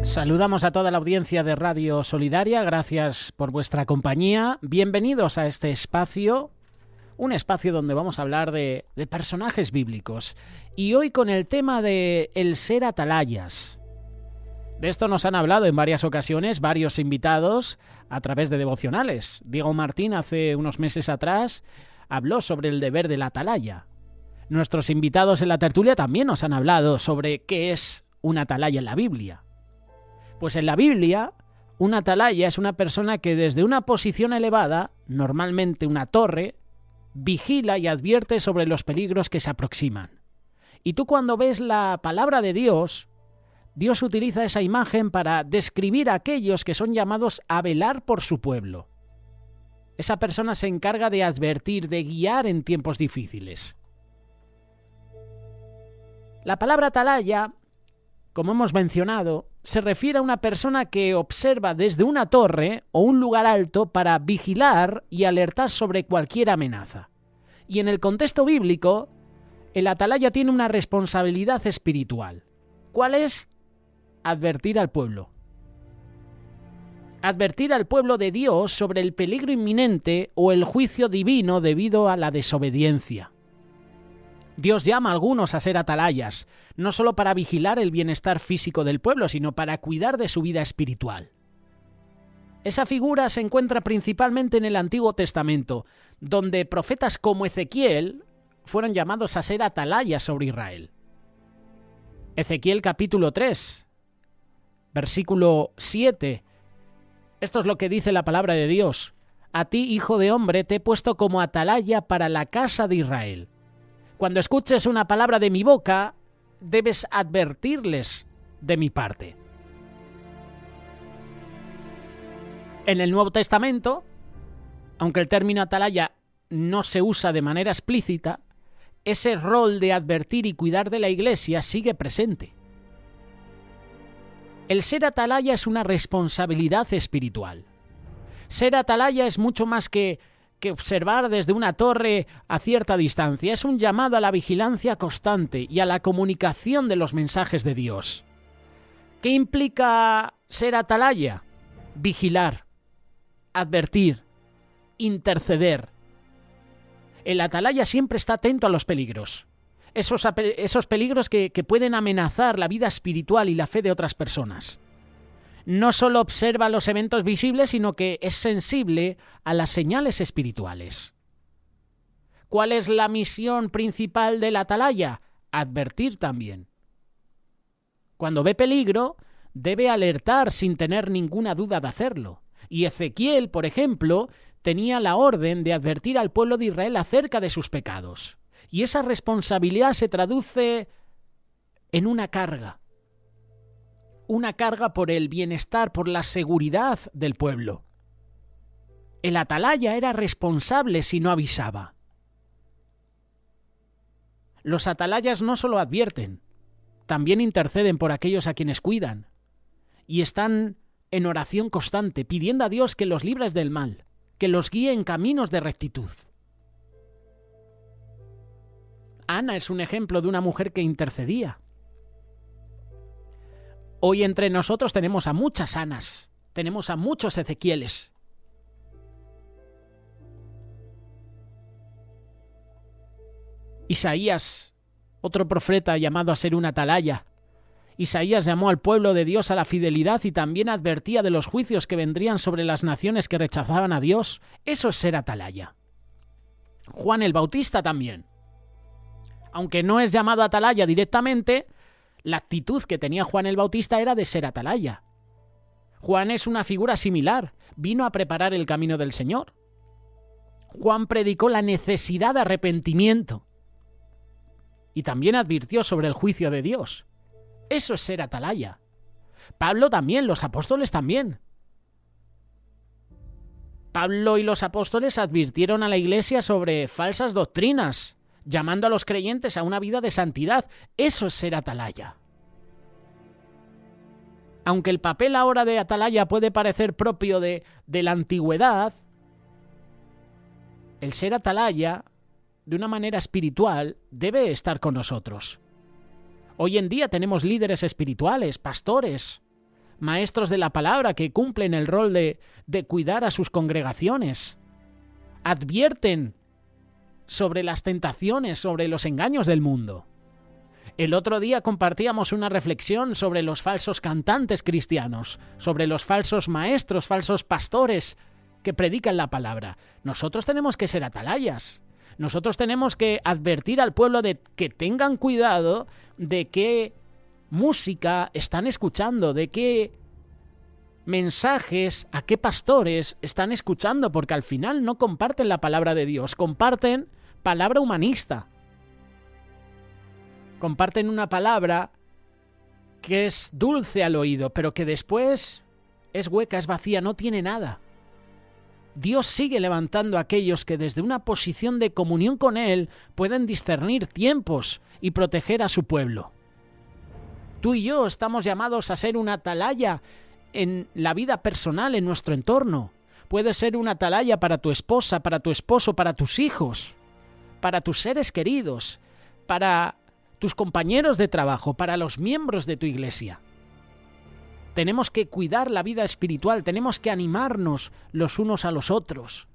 Saludamos a toda la audiencia de Radio Solidaria, gracias por vuestra compañía. Bienvenidos a este espacio, un espacio donde vamos a hablar de personajes bíblicos. Y hoy con el tema de el ser atalayas. De esto nos han hablado en varias ocasiones varios invitados a través de devocionales. Diego Martín hace unos meses atrás habló sobre el deber del atalaya. Nuestros invitados en la tertulia también nos han hablado sobre qué es un atalaya en la Biblia. Pues en la Biblia, un atalaya es una persona que desde una posición elevada, normalmente una torre, vigila y advierte sobre los peligros que se aproximan. Y tú cuando ves la palabra de Dios, Dios utiliza esa imagen para describir a aquellos que son llamados a velar por su pueblo. Esa persona se encarga de advertir, de guiar en tiempos difíciles. La palabra atalaya, como hemos mencionado, se refiere a una persona que observa desde una torre o un lugar alto para vigilar y alertar sobre cualquier amenaza. Y en el contexto bíblico, el atalaya tiene una responsabilidad espiritual. ¿Cuál es? Advertir al pueblo. Advertir al pueblo de Dios sobre el peligro inminente o el juicio divino debido a la desobediencia. Dios llama a algunos a ser atalayas, no solo para vigilar el bienestar físico del pueblo, sino para cuidar de su vida espiritual. Esa figura se encuentra principalmente en el Antiguo Testamento, donde profetas como Ezequiel fueron llamados a ser atalayas sobre Israel. Ezequiel capítulo 3, versículo 7. Esto es lo que dice la palabra de Dios. A ti, hijo de hombre, te he puesto como atalaya para la casa de Israel. Cuando escuches una palabra de mi boca, debes advertirles de mi parte. En el Nuevo Testamento, aunque el término atalaya no se usa de manera explícita, ese rol de advertir y cuidar de la Iglesia sigue presente. El ser atalaya es una responsabilidad espiritual. Ser atalaya es mucho más que observar desde una torre a cierta distancia. Es un llamado a la vigilancia constante y a la comunicación de los mensajes de Dios. ¿Qué implica ser atalaya? Vigilar, advertir, interceder. El atalaya siempre está atento a los peligros. Esos peligros que pueden amenazar la vida espiritual y la fe de otras personas. No solo observa los eventos visibles, sino que es sensible a las señales espirituales. ¿Cuál es la misión principal del atalaya? Advertir también. Cuando ve peligro, debe alertar sin tener ninguna duda de hacerlo. Y Ezequiel, por ejemplo, tenía la orden de advertir al pueblo de Israel acerca de sus pecados. Y esa responsabilidad se traduce en una carga. Una carga por el bienestar, por la seguridad del pueblo. El atalaya era responsable si no avisaba. Los atalayas no solo advierten, también interceden por aquellos a quienes cuidan y están en oración constante, pidiendo a Dios que los libres del mal, que los guíe en caminos de rectitud. Ana es un ejemplo de una mujer que intercedía. Hoy entre nosotros tenemos a muchas Anas, tenemos a muchos Ezequieles. Isaías, otro profeta llamado a ser un atalaya. Isaías llamó al pueblo de Dios a la fidelidad y también advertía de los juicios que vendrían sobre las naciones que rechazaban a Dios. Eso es ser atalaya. Juan el Bautista también. Aunque no es llamado atalaya directamente, la actitud que tenía Juan el Bautista era de ser atalaya. Juan es una figura similar. Vino a preparar el camino del Señor. Juan predicó la necesidad de arrepentimiento. Y también advirtió sobre el juicio de Dios. Eso es ser atalaya. Pablo también, los apóstoles también. Pablo y los apóstoles advirtieron a la iglesia sobre falsas doctrinas, llamando a los creyentes a una vida de santidad. Eso es ser atalaya. Aunque el papel ahora de atalaya puede parecer propio de la antigüedad, el ser atalaya, de una manera espiritual, debe estar con nosotros. Hoy en día tenemos líderes espirituales, pastores, maestros de la palabra que cumplen el rol de cuidar a sus congregaciones. Advierten sobre las tentaciones, sobre los engaños del mundo. El otro día compartíamos una reflexión sobre los falsos cantantes cristianos, sobre los falsos maestros, falsos pastores que predican la palabra. Nosotros tenemos que ser atalayas. Nosotros tenemos que advertir al pueblo de que tengan cuidado de qué música están escuchando, de qué mensajes, a qué pastores están escuchando, porque al final no comparten la palabra de Dios, comparten palabra humanista. Comparten una palabra que es dulce al oído, pero que después es hueca, es vacía, no tiene nada. Dios sigue levantando a aquellos que desde una posición de comunión con Él pueden discernir tiempos y proteger a su pueblo. Tú y yo estamos llamados a ser una atalaya en la vida personal, en nuestro entorno. Puedes ser una atalaya para tu esposa, para tu esposo, para tus hijos, para tus seres queridos, para tus compañeros de trabajo, para los miembros de tu iglesia. Tenemos que cuidar la vida espiritual, tenemos que animarnos los unos a los otros.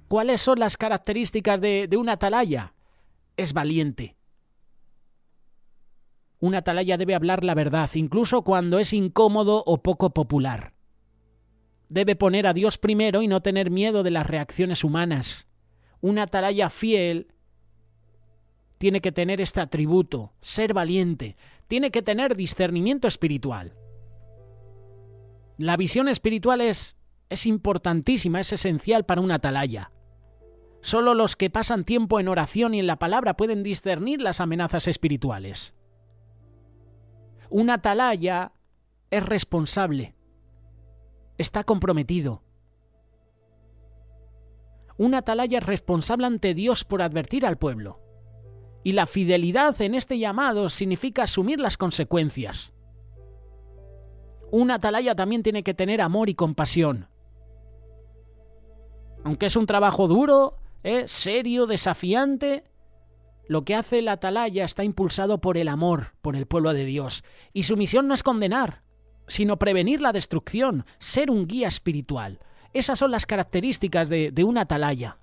¿Cuáles son las características de un atalaya? Es valiente. Un atalaya debe hablar la verdad, incluso cuando es incómodo o poco popular. Debe poner a Dios primero y no tener miedo de las reacciones humanas. Un atalaya fiel tiene que tener este atributo, ser valiente, tiene que tener discernimiento espiritual. La visión espiritual es importantísima, es esencial para un atalaya. Solo los que pasan tiempo en oración y en la palabra pueden discernir las amenazas espirituales. Un atalaya es responsable, está comprometido. Un atalaya es responsable ante Dios por advertir al pueblo. Y la fidelidad en este llamado significa asumir las consecuencias. Un atalaya también tiene que tener amor y compasión. Aunque es un trabajo duro, serio, desafiante, lo que hace el atalaya está impulsado por el amor, por el pueblo de Dios. Y su misión no es condenar, sino prevenir la destrucción, ser un guía espiritual. Esas son las características de un atalaya.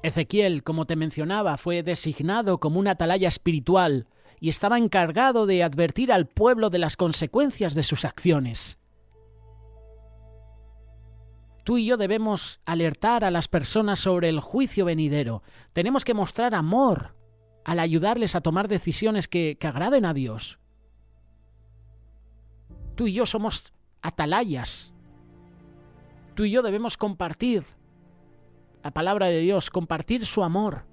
Ezequiel, como te mencionaba, fue designado como un atalaya espiritual y estaba encargado de advertir al pueblo de las consecuencias de sus acciones. Tú y yo debemos alertar a las personas sobre el juicio venidero. Tenemos que mostrar amor al ayudarles a tomar decisiones que agraden a Dios. Tú y yo somos atalayas. Tú y yo debemos compartir la palabra de Dios, compartir su amor.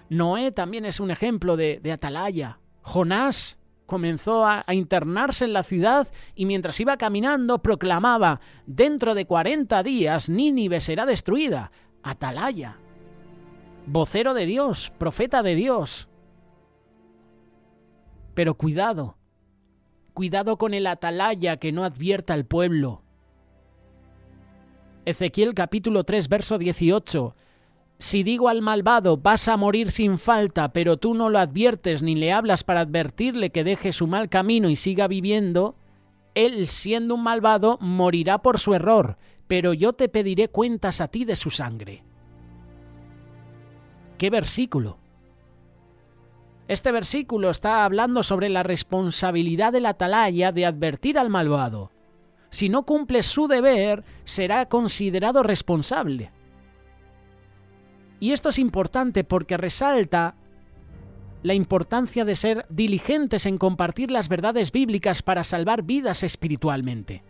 Noé también es un ejemplo de atalaya. Jonás comenzó a internarse en la ciudad y mientras iba caminando proclamaba: dentro de 40 días Nínive será destruida. Atalaya. Vocero de Dios, profeta de Dios. Pero cuidado con el atalaya que no advierta al pueblo. Ezequiel capítulo 3, verso 18. Si digo al malvado, vas a morir sin falta, pero tú no lo adviertes ni le hablas para advertirle que deje su mal camino y siga viviendo, él, siendo un malvado, morirá por su error, pero yo te pediré cuentas a ti de su sangre. ¿Qué versículo? Este versículo está hablando sobre la responsabilidad del atalaya de advertir al malvado. Si no cumple su deber, será considerado responsable. Y esto es importante porque resalta la importancia de ser diligentes en compartir las verdades bíblicas para salvar vidas espiritualmente.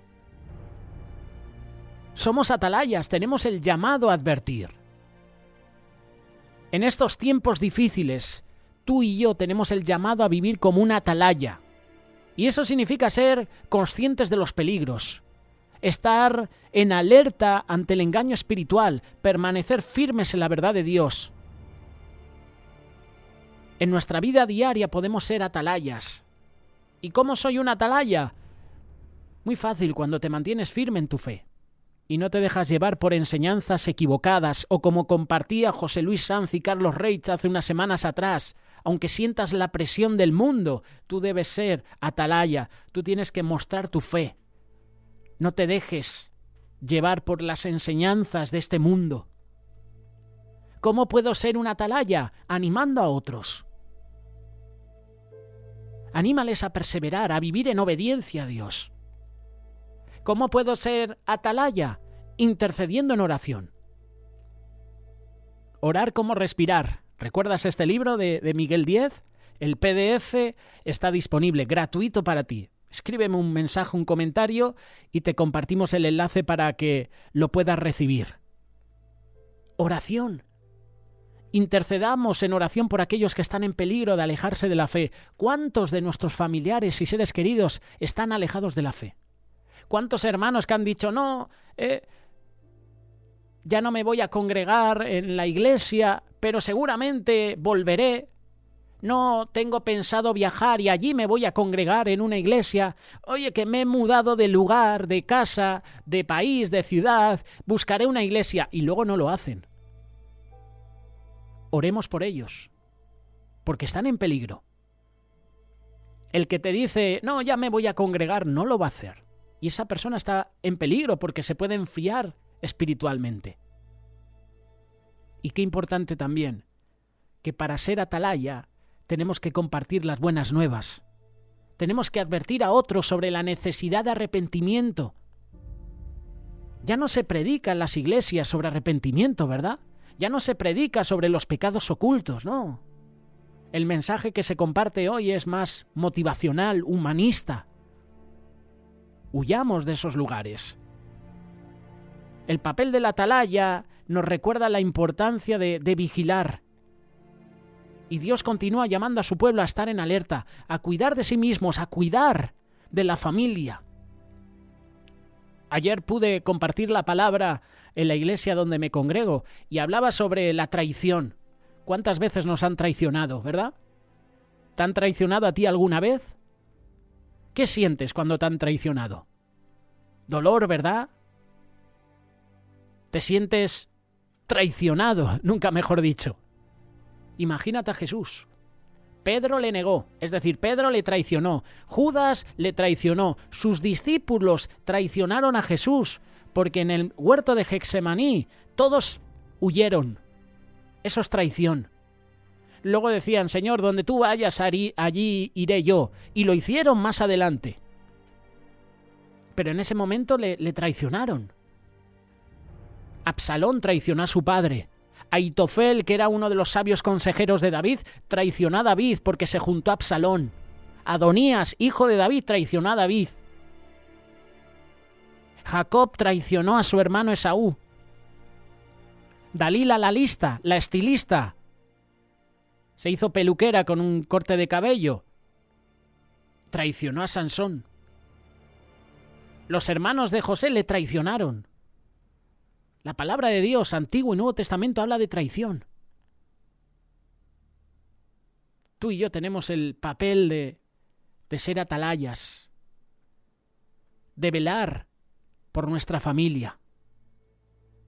Somos atalayas, tenemos el llamado a advertir. En estos tiempos difíciles, tú y yo tenemos el llamado a vivir como una atalaya. Y eso significa ser conscientes de los peligros, estar en alerta ante el engaño espiritual, permanecer firmes en la verdad de Dios. En nuestra vida diaria podemos ser atalayas. ¿Y cómo soy una atalaya? Muy fácil, cuando te mantienes firme en tu fe y no te dejas llevar por enseñanzas equivocadas, o como compartía José Luis Sanz y Carlos Reich hace unas semanas atrás, aunque sientas la presión del mundo, tú debes ser atalaya, tú tienes que mostrar tu fe. No te dejes llevar por las enseñanzas de este mundo. ¿Cómo puedo ser un atalaya? Animando a otros. Anímales a perseverar, a vivir en obediencia a Dios. ¿Cómo puedo ser atalaya? Intercediendo en oración. Orar como respirar. ¿Recuerdas este libro de Miguel Díez? El PDF está disponible, gratuito para ti. Escríbeme un mensaje, un comentario y te compartimos el enlace para que lo puedas recibir. Oración. Intercedamos en oración por aquellos que están en peligro de alejarse de la fe. ¿Cuántos de nuestros familiares y seres queridos están alejados de la fe? ¿Cuántos hermanos que han dicho, no, ya no me voy a congregar en la iglesia, pero seguramente volveré? No tengo pensado viajar y allí me voy a congregar en una iglesia. Oye, que me he mudado de lugar, de casa, de país, de ciudad, buscaré una iglesia, y luego no lo hacen. Oremos por ellos, porque están en peligro. El que te dice, no, ya me voy a congregar, no lo va a hacer. Y esa persona está en peligro porque se puede enfriar espiritualmente. Y qué importante también, que para ser atalaya tenemos que compartir las buenas nuevas. Tenemos que advertir a otros sobre la necesidad de arrepentimiento. Ya no se predica en las iglesias sobre arrepentimiento, ¿verdad? Ya no se predica sobre los pecados ocultos, no. El mensaje que se comparte hoy es más motivacional, humanista. Huyamos de esos lugares. El papel del atalaya nos recuerda la importancia de vigilar. Y Dios continúa llamando a su pueblo a estar en alerta, a cuidar de sí mismos, a cuidar de la familia. Ayer pude compartir la palabra en la iglesia donde me congrego y hablaba sobre la traición. ¿Cuántas veces nos han traicionado, verdad? ¿Te han traicionado a ti alguna vez? ¿Qué sientes cuando te han traicionado? Dolor, ¿verdad? Te sientes traicionado, nunca mejor dicho. Imagínate a Jesús. Pedro le negó, es decir, Pedro le traicionó, Judas le traicionó, sus discípulos traicionaron a Jesús, porque en el huerto de Getsemaní todos huyeron. Eso es traición. Luego decían, Señor, donde tú vayas, allí iré yo. Y lo hicieron más adelante. Pero en ese momento le traicionaron. Absalón traicionó a su padre. Ahitofel, que era uno de los sabios consejeros de David, traicionó a David porque se juntó a Absalón. Adonías, hijo de David, traicionó a David. Jacob traicionó a su hermano Esaú. Dalila, la estilista, se hizo peluquera con un corte de cabello. Traicionó a Sansón. Los hermanos de José le traicionaron. La palabra de Dios, Antiguo y Nuevo Testamento, habla de traición. Tú y yo tenemos el papel de ser atalayas, de velar por nuestra familia.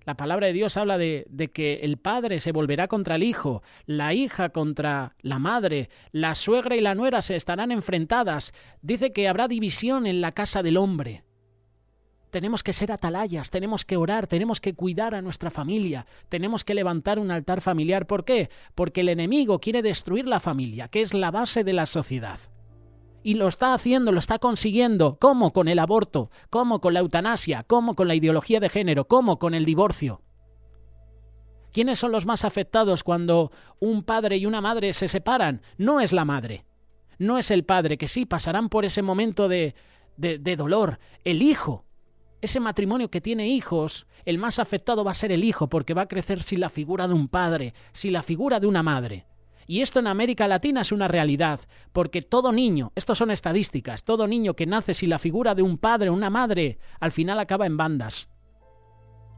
La palabra de Dios habla de que el padre se volverá contra el hijo, la hija contra la madre, la suegra y la nuera se estarán enfrentadas. Dice que habrá división en la casa del hombre. Tenemos que ser atalayas, tenemos que orar, tenemos que cuidar a nuestra familia, tenemos que levantar un altar familiar. ¿Por qué? Porque el enemigo quiere destruir la familia, que es la base de la sociedad. Y lo está haciendo, lo está consiguiendo. ¿Cómo? Con el aborto. ¿Cómo? Con la eutanasia. ¿Cómo? Con la ideología de género. ¿Cómo? Con el divorcio. ¿Quiénes son los más afectados cuando un padre y una madre se separan? No es la madre. No es el padre, que sí pasarán por ese momento de dolor. El hijo. Ese matrimonio que tiene hijos, el más afectado va a ser el hijo, porque va a crecer sin la figura de un padre, sin la figura de una madre. Y esto en América Latina es una realidad, porque todo niño, estos son estadísticas, todo niño que nace sin la figura de un padre o una madre, al final acaba en bandas.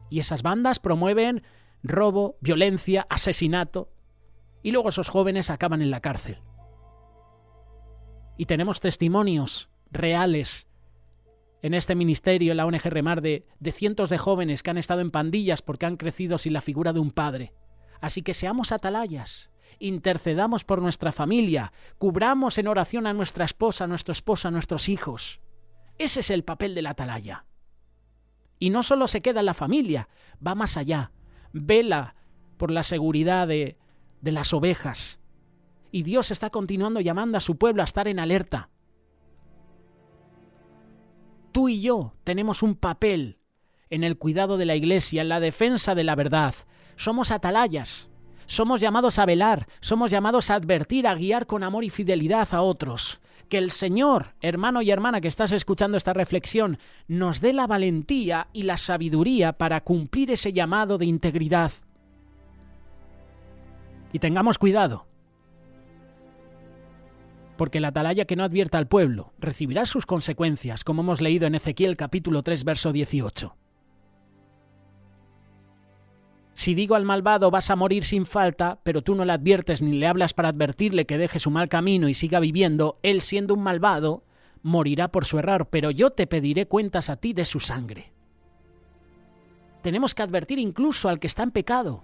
Y esas bandas promueven robo, violencia, asesinato, y luego esos jóvenes acaban en la cárcel. Y tenemos testimonios reales en este ministerio, en la ONG Remar, de cientos de jóvenes que han estado en pandillas porque han crecido sin la figura de un padre. Así que seamos atalayas, intercedamos por nuestra familia, cubramos en oración a nuestra esposa, a nuestro esposo, a nuestros hijos. Ese es el papel del atalaya. Y no solo se queda en la familia, va más allá. Vela por la seguridad de las ovejas. Y Dios está continuando llamando a su pueblo a estar en alerta. Tú y yo tenemos un papel en el cuidado de la iglesia, en la defensa de la verdad. Somos atalayas, somos llamados a velar, somos llamados a advertir, a guiar con amor y fidelidad a otros. Que el Señor, hermano y hermana que estás escuchando esta reflexión, nos dé la valentía y la sabiduría para cumplir ese llamado de integridad. Y tengamos cuidado, porque el atalaya que no advierta al pueblo recibirá sus consecuencias, como hemos leído en Ezequiel capítulo 3, verso 18. Si digo al malvado vas a morir sin falta, pero tú no le adviertes ni le hablas para advertirle que deje su mal camino y siga viviendo, él siendo un malvado, morirá por su error, pero yo te pediré cuentas a ti de su sangre. Tenemos que advertir incluso al que está en pecado.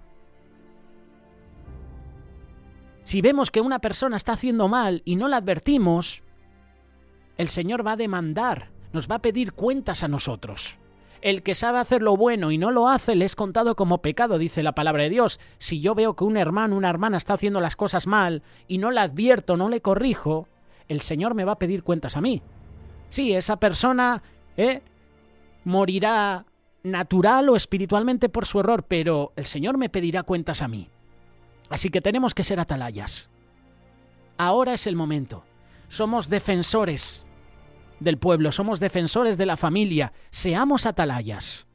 Si vemos que una persona está haciendo mal y no la advertimos, el Señor va a demandar, nos va a pedir cuentas a nosotros. El que sabe hacer lo bueno y no lo hace le es contado como pecado, dice la palabra de Dios. Si yo veo que un hermano o una hermana está haciendo las cosas mal y no la advierto, no le corrijo, el Señor me va a pedir cuentas a mí. Sí, esa persona morirá natural o espiritualmente por su error, pero el Señor me pedirá cuentas a mí. Así que tenemos que ser atalayas. Ahora es el momento. Somos defensores del pueblo, somos defensores de la familia. Seamos atalayas.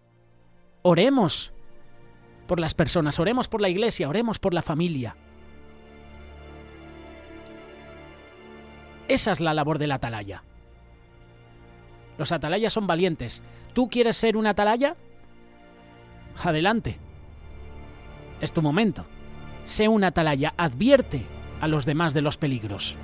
Oremos por las personas, oremos por la iglesia, oremos por la familia. Esa es la labor del atalaya. Los atalayas son valientes. ¿Tú quieres ser un atalaya? Adelante. Es tu momento. Sé un atalaya, advierte a los demás de los peligros.